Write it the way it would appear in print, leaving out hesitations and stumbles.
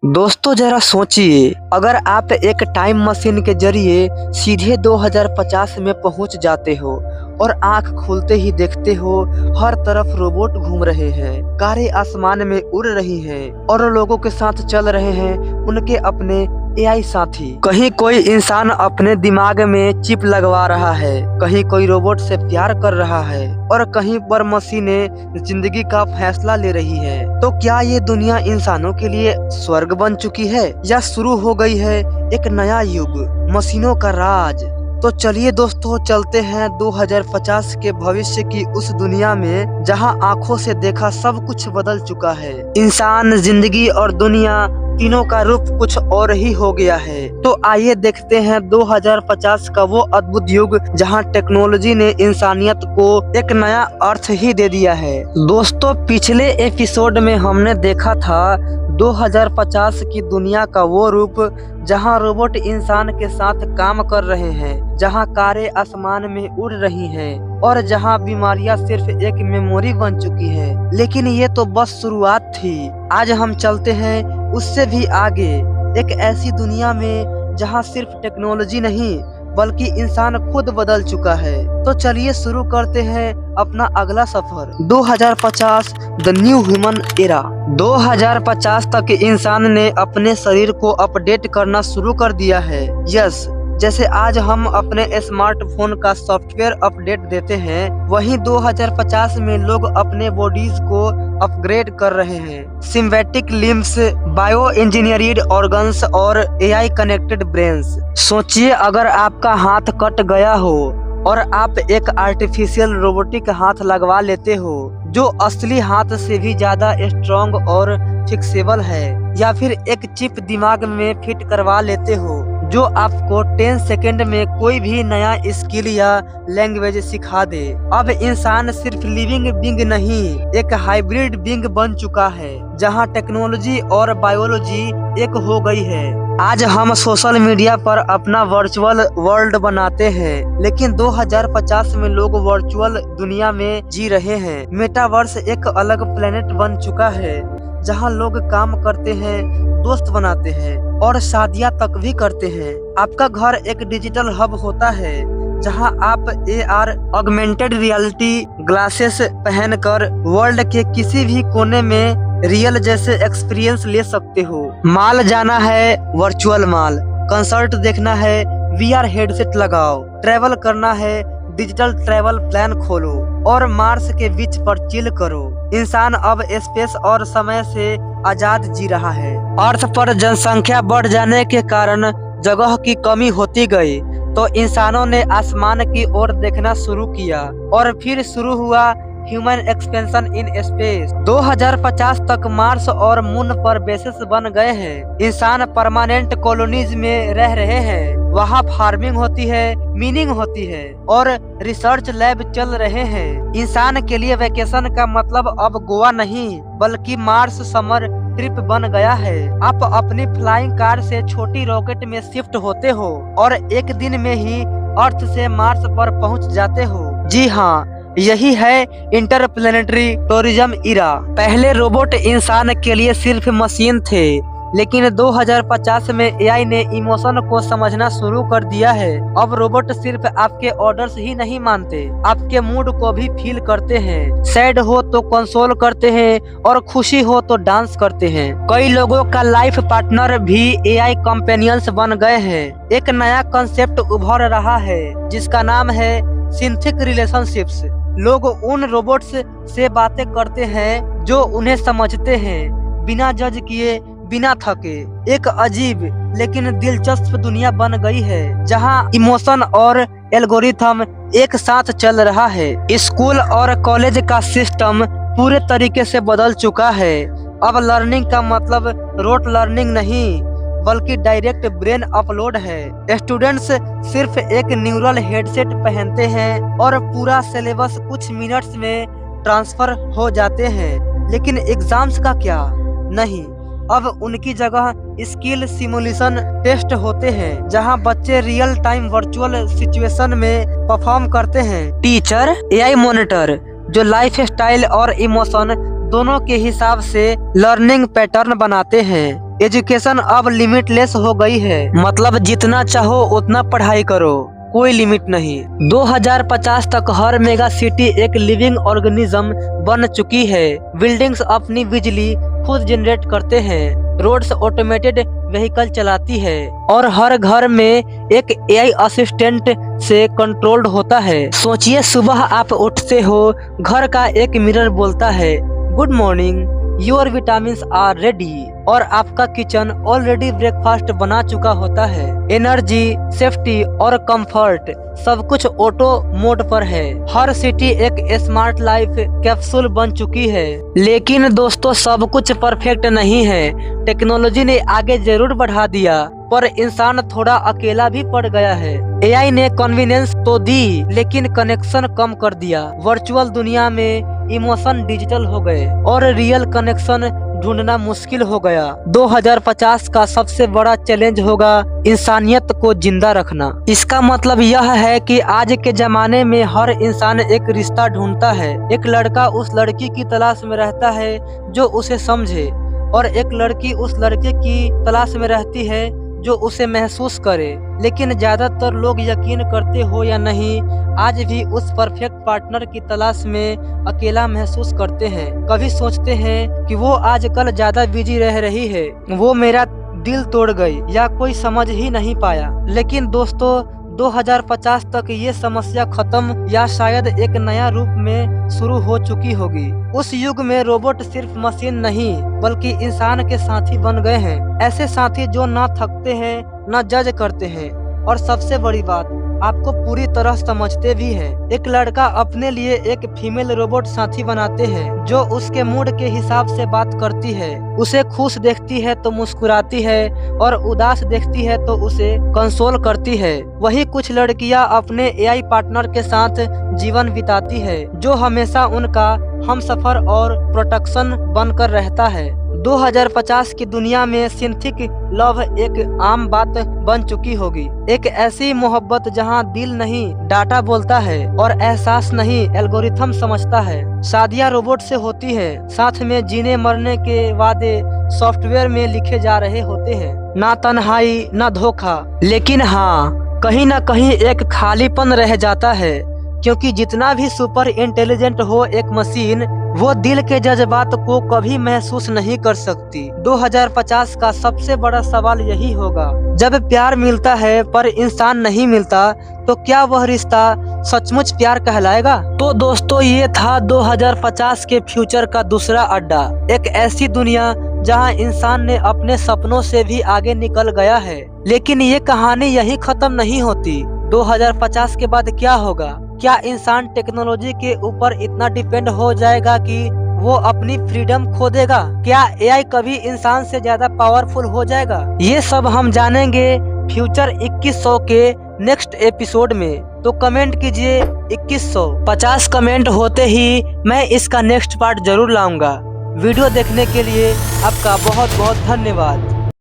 दोस्तों जरा सोचिए, अगर आप एक टाइम मशीन के जरिए सीधे 2050 में पहुंच जाते हो और आंख खोलते ही देखते हो हर तरफ रोबोट घूम रहे हैं, कारें आसमान में उड़ रही हैं और लोगों के साथ चल रहे हैं उनके अपने एआई साथी। कहीं कोई इंसान अपने दिमाग में चिप लगवा रहा है, कहीं कोई रोबोट से प्यार कर रहा है और कहीं पर मशीनें जिंदगी का फैसला ले रही है। तो क्या ये दुनिया इंसानों के लिए स्वर्ग बन चुकी है या शुरू हो गई है एक नया युग, मशीनों का राज? तो चलिए दोस्तों, चलते हैं 2050 के भविष्य की उस दुनिया में जहां आंखों से देखा सब कुछ बदल चुका है। इंसान, जिंदगी और दुनिया तीनों का रूप कुछ और ही हो गया है। तो आइए देखते हैं 2050 का वो अद्भुत युग जहां टेक्नोलॉजी ने इंसानियत को एक नया अर्थ ही दे दिया है। दोस्तों, पिछले एपिसोड में हमने देखा था 2050 की दुनिया का वो रूप जहां रोबोट इंसान के साथ काम कर रहे हैं, जहां कारें आसमान में उड़ रही हैं और जहां बीमारियां सिर्फ एक मेमोरी बन चुकी है। लेकिन ये तो बस शुरुआत थी। आज हम चलते हैं उससे भी आगे, एक ऐसी दुनिया में जहां सिर्फ टेक्नोलॉजी नहीं बल्कि इंसान खुद बदल चुका है। तो चलिए शुरू करते हैं अपना अगला सफर। 2050 द न्यू ह्यूमन एरा। 2050 तक इंसान ने अपने शरीर को अपडेट करना शुरू कर दिया है। यस, जैसे आज हम अपने स्मार्टफोन का सॉफ्टवेयर अपडेट देते हैं, वहीं 2050 में लोग अपने बॉडीज को अपग्रेड कर रहे हैं। Synthetic limbs, bio engineered organs और एआई कनेक्टेड ब्रेन्स। सोचिए, अगर आपका हाथ कट गया हो और आप एक आर्टिफिशियल रोबोटिक हाथ लगवा लेते हो जो असली हाथ से भी ज्यादा स्ट्रॉन्ग और फिक्सेबल है, या फिर एक चिप दिमाग में फिट करवा लेते हो जो आपको 10 सेकंड में कोई भी नया स्किल या लैंग्वेज सिखा दे। अब इंसान सिर्फ लिविंग बीइंग नहीं, एक हाइब्रिड बीइंग बन चुका है जहां टेक्नोलॉजी और बायोलॉजी एक हो गई है। आज हम सोशल मीडिया पर अपना वर्चुअल वर्ल्ड बनाते हैं, लेकिन 2050 में लोग वर्चुअल दुनिया में जी रहे हैं। मेटावर्स एक अलग प्लेनेट बन चुका है जहां लोग काम करते हैं, दोस्त बनाते हैं और शादियां तक भी करते हैं। आपका घर एक डिजिटल हब होता है जहां आप AR ऑगमेंटेड रियलिटी ग्लासेस पहनकर वर्ल्ड के किसी भी कोने में रियल जैसे एक्सपीरियंस ले सकते हो। मॉल जाना है, वर्चुअल मॉल। कंसर्ट देखना है, VR हेडसेट लगाओ। ट्रैवल करना है, डिजिटल ट्रैवल प्लान खोलो और मार्स के बीच पर चिल करो। इंसान अब स्पेस और समय से आजाद जी रहा है। अर्थ पर जनसंख्या बढ़ जाने के कारण जगह की कमी होती गई, तो इंसानों ने आसमान की ओर देखना शुरू किया और फिर शुरू हुआ ह्यूमन एक्सपेंशन इन स्पेस। 2050 तक मार्स और मून पर बेसिस बन गए हैं। इंसान परमानेंट कॉलोनीज में रह रहे हैं, वहाँ फार्मिंग होती है, मीनिंग होती है और रिसर्च लैब चल रहे हैं। इंसान के लिए वैकेशन का मतलब अब गोवा नहीं बल्कि मार्स समर ट्रिप बन गया है। आप अपनी फ्लाइंग कार से छोटी रॉकेट में शिफ्ट होते हो और एक दिन में ही अर्थ से मार्स पर पहुंच जाते हो। जी हाँ, यही है इंटरप्लेनेटरी टूरिज्म इरा। पहले रोबोट इंसान के लिए सिर्फ मशीन थे, लेकिन 2050 में एआई ने इमोशन को समझना शुरू कर दिया है। अब रोबोट सिर्फ आपके ऑर्डर्स ही नहीं मानते, आपके मूड को भी फील करते हैं। सैड हो तो कंसोल करते हैं और खुशी हो तो डांस करते हैं। कई लोगों का लाइफ पार्टनर भी एआई कंपेनियंस बन गए हैं। एक नया कंसेप्ट उभर रहा है जिसका नाम है सिंथेटिक रिलेशनशिप्स। लोग उन रोबोट्स से बातें करते हैं जो उन्हें समझते हैं, बिना जज किए, बिना थके। एक अजीब लेकिन दिलचस्प दुनिया बन गई है जहां इमोशन और एल्गोरिथम एक साथ चल रहा है। स्कूल और कॉलेज का सिस्टम पूरे तरीके से बदल चुका है। अब लर्निंग का मतलब रोट लर्निंग नहीं बल्कि डायरेक्ट ब्रेन अपलोड है। स्टूडेंट्स सिर्फ एक न्यूरल हेडसेट पहनते हैं और पूरा सिलेबस कुछ मिनट्स में ट्रांसफर हो जाते हैं। लेकिन एग्जाम्स का क्या? नहीं, अब उनकी जगह स्किल सिमुलेशन टेस्ट होते हैं जहां बच्चे रियल टाइम वर्चुअल सिचुएशन में परफॉर्म करते हैं। टीचर एआई मॉनिटर जो लाइफ स्टाइल और इमोशन दोनों के हिसाब से लर्निंग पैटर्न बनाते हैं। एजुकेशन अब लिमिटलेस हो गई है, मतलब जितना चाहो उतना पढ़ाई करो, कोई लिमिट नहीं। 2050 तक हर मेगा सिटी एक लिविंग ऑर्गेनिज्म बन चुकी है। बिल्डिंग्स अपनी बिजली खुद जनरेट करते हैं, रोड्स ऑटोमेटेड व्हीकल चलाती है और हर घर में एक एआई असिस्टेंट से कंट्रोल्ड होता है। सोचिए, सुबह आप उठते हो, घर का एक मिरर बोलता है good morning, your vitamins are ready, और आपका किचन ऑलरेडी ब्रेकफास्ट बना चुका है। एनर्जी, सेफ्टी और कंफर्ट सब कुछ ऑटो मोड पर है। हर सिटी एक स्मार्ट लाइफ कैप्सूल बन चुकी है। लेकिन दोस्तों, सब कुछ परफेक्ट नहीं है। टेक्नोलॉजी ने आगे जरूर बढ़ा दिया, पर इंसान थोड़ा अकेला भी पड़ गया है। एआई ने कन्वीनियंस तो दी, लेकिन कनेक्शन कम कर दिया। वर्चुअल दुनिया में इमोशन डिजिटल हो गए और रियल कनेक्शन ढूंढना मुश्किल हो गया। 2050 का सबसे बड़ा चैलेंज होगा इंसानियत को जिंदा रखना। इसका मतलब यह है कि आज के जमाने में हर इंसान एक रिश्ता ढूंढता है। एक लड़का उस लड़की की तलाश में रहता है जो उसे समझे, और एक लड़की उस लड़के की तलाश में रहती है जो उसे महसूस करे। लेकिन ज्यादातर लोग, यकीन करते हो या नहीं, आज भी उस परफेक्ट पार्टनर की तलाश में अकेला महसूस करते हैं। कभी सोचते हैं कि वो आजकल ज्यादा बिजी रह रही है, वो मेरा दिल तोड़ गई, या कोई समझ ही नहीं पाया। लेकिन दोस्तों, 2050 तक ये समस्या खत्म या शायद एक नया रूप में शुरू हो चुकी होगी। उस युग में रोबोट सिर्फ मशीन नहीं, बल्कि इंसान के साथी बन गए हैं। ऐसे साथी जो ना थकते हैं, ना जज करते हैं, और सबसे बड़ी बात, आपको पूरी तरह समझते भी हैं। एक लड़का अपने लिए एक फीमेल रोबोट साथी बनाते हैं जो उसके मूड के हिसाब से बात करती है। उसे खुश देखती है तो मुस्कुराती है, और उदास देखती है तो उसे कंसोल करती है। वही कुछ लड़कियां अपने एआई पार्टनर के साथ जीवन बिताती है, जो हमेशा उनका हमसफर और प्रोटेक्शन बनकर रहता है। 2050 की दुनिया में सिंथेटिक लव एक आम बात बन चुकी होगी। एक ऐसी मोहब्बत जहां दिल नहीं डाटा बोलता है और एहसास नहीं एल्गोरिथम समझता है। शादियां रोबोट से होती है, साथ में जीने मरने के वादे सॉफ्टवेयर में लिखे जा रहे होते हैं। ना तन्हाई, ना धोखा, लेकिन हाँ, कहीं ना कहीं एक खालीपन रह जाता है, क्योंकि जितना भी सुपर इंटेलिजेंट हो एक मशीन, वो दिल के जज्बात को कभी महसूस नहीं कर सकती। 2050 का सबसे बड़ा सवाल यही होगा, जब प्यार मिलता है पर इंसान नहीं मिलता, तो क्या वह रिश्ता सचमुच प्यार कहलाएगा? तो दोस्तों, ये था 2050 के फ्यूचर का दूसरा अड्डा। एक ऐसी दुनिया जहां इंसान ने अपने सपनों से भी आगे निकल गया है। लेकिन ये कहानी यही खत्म नहीं होती। 2050 के बाद क्या होगा? क्या इंसान टेक्नोलॉजी के ऊपर इतना डिपेंड हो जाएगा कि वो अपनी फ्रीडम खो देगा? क्या एआई कभी इंसान से ज्यादा पावरफुल हो जाएगा? ये सब हम जानेंगे फ्यूचर 2100 के नेक्स्ट एपिसोड में। तो कमेंट कीजिए 2100। 50 कमेंट होते ही मैं इसका नेक्स्ट पार्ट जरूर लाऊंगा। वीडियो देखने के लिए आपका बहुत बहुत धन्यवाद।